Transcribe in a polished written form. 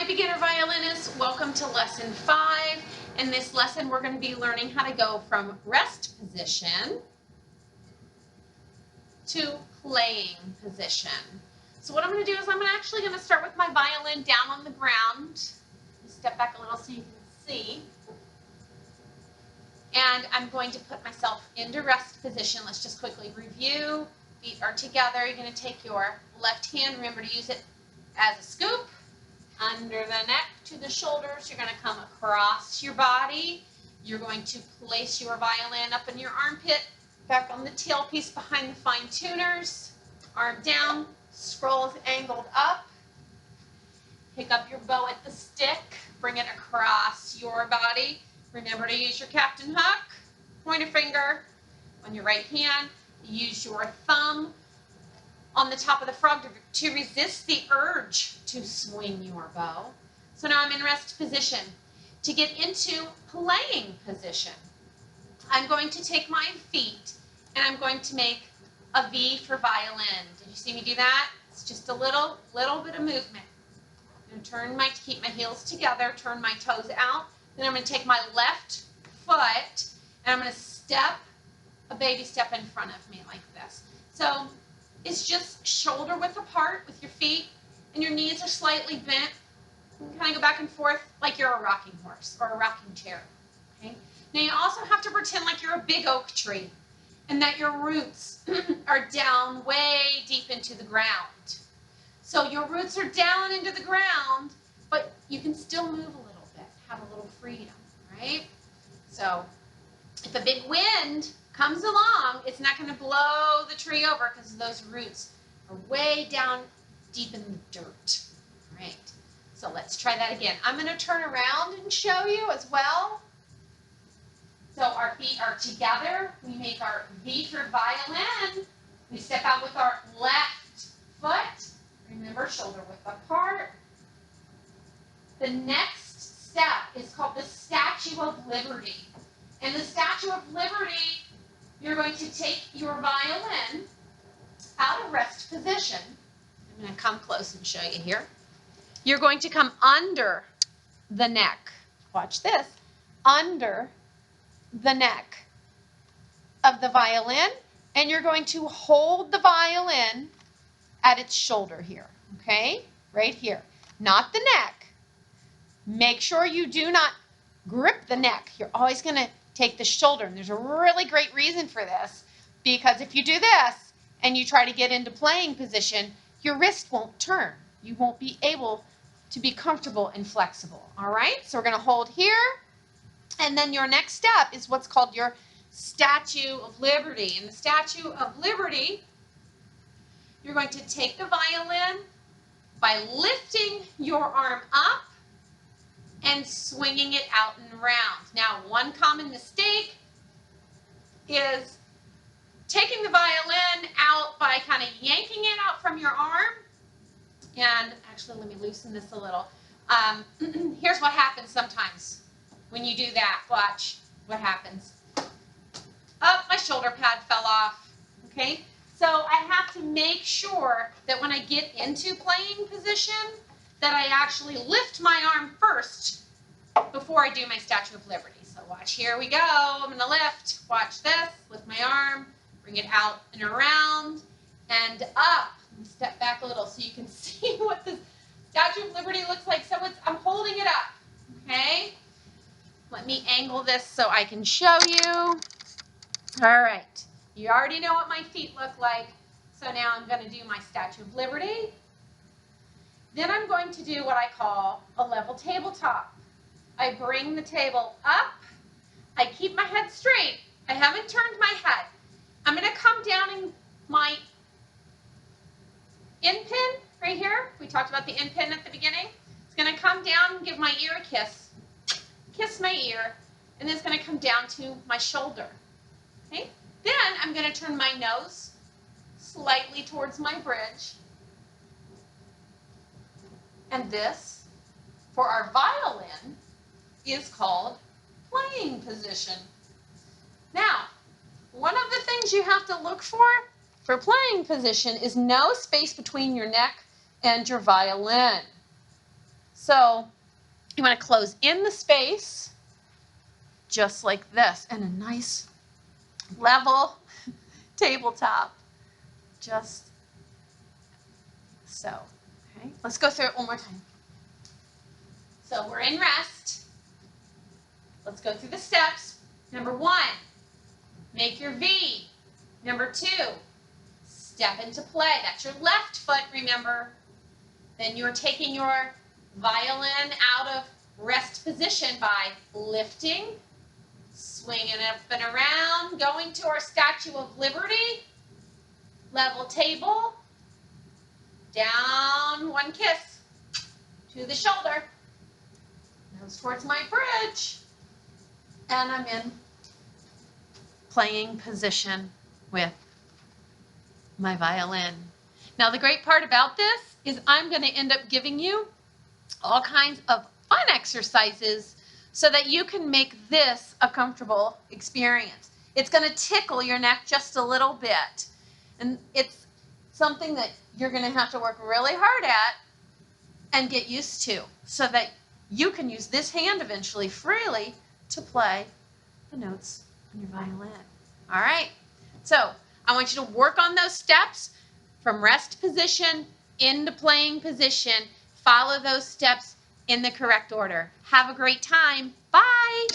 Hi beginner violinists, welcome to lesson 5. In this lesson we're going to be learning how to go from rest position to playing position. So what I'm going to do is I'm actually going to start with my violin down on the ground. Step back a little so you can see. And I'm going to put myself into rest position. Let's just quickly review. Feet are together. You're going to take your left hand, remember to use it as a scoop. Under the neck to the shoulders, you're going to come across your body. You're going to place your violin up in your armpit, back on the tailpiece behind the fine tuners. Arm down, scrolls angled up. Pick up your bow at the stick, bring it across your body. Remember to use your captain hook, pointer finger on your right hand. Use your thumb on the top of the frog to resist the urge to swing your bow. So now I'm in rest position. To get into playing position, I'm going to take my feet and I'm going to make a V for violin. Did you see me do that? It's just a little bit of movement. I'm going to keep my heels together, turn my toes out. Then I'm going to take my left foot and I'm going to step a baby step in front of me like this. So it's just shoulder width apart with your feet, and your knees are slightly bent. You can kind of go back and forth like you're a rocking horse or a rocking chair. Okay? Now you also have to pretend like you're a big oak tree and that your roots are down way deep into the ground. So your roots are down into the ground, but you can still move a little bit, have a little freedom, right? So if a big wind comes along, it's not going to blow the tree over because those roots are way down deep in the dirt. All right, so let's try that again. I'm going to turn around and show you as well. So our feet are together. We make our V for violin. We step out with our left foot. Remember, shoulder width apart. The next step is called the Statue of Liberty. In the Statue of Liberty, you're going to take your violin out of rest position. I'm going to come close and show you here. You're going to come under the neck. Watch this. Under the neck of the violin. And you're going to hold the violin at its shoulder here. Okay? Right here. Not the neck. Make sure you do not grip the neck. You're always going to take the shoulder. And there's a really great reason for this, because if you do this and you try to get into playing position, your wrist won't turn. You won't be able to be comfortable and flexible. All right, so we're going to hold here, and then your next step is what's called your Statue of Liberty. In the Statue of Liberty, you're going to take the violin by lifting your arm up and swinging it out and around. Now, one common mistake is taking the violin out by kind of yanking it out from your arm. And actually, let me loosen this a little. Here's what happens sometimes when you do that. Watch what happens. Oh, my shoulder pad fell off. Okay, so I have to make sure that when I get into playing position, that I actually lift my arm first before I do my Statue of Liberty. So watch, here we go. I'm going to lift. Watch this. Lift my arm, bring it out and around and up. Let me step back a little so you can see what the Statue of Liberty looks like. So I'm holding it up, okay? Let me angle this so I can show you. All right. You already know what my feet look like. So now I'm going to do my Statue of Liberty. Then I'm going to do what I call a level tabletop. I bring the table up. I keep my head straight. I haven't turned my head. I'm going to come down in my in pin right here. We talked about the in pin at the beginning. It's going to come down and give my ear a kiss. Kiss my ear. And then it's going to come down to my shoulder. Okay? Then I'm going to turn my nose slightly towards my bridge. And this, for our violin, is called playing position. Now, one of the things you have to look for playing position is no space between your neck and your violin. So you want to close in the space just like this, and a nice level tabletop, just so. Okay, let's go through it one more time. So we're in rest. Let's go through the steps. Number 1, make your V. Number 2, step into play. That's your left foot, remember. Then you're taking your violin out of rest position by lifting, swinging up and around, going to our Statue of Liberty, level table, down, 1 kiss to the shoulder, nose towards my bridge, and I'm in playing position with my violin. Now the great part about this is I'm going to end up giving you all kinds of fun exercises so that you can make this a comfortable experience. It's going to tickle your neck just a little bit, and it's something that you're going to have to work really hard at and get used to so that you can use this hand eventually freely to play the notes on your violin. All right, so I want you to work on those steps from rest position into playing position. Follow those steps in the correct order. Have a great time. Bye.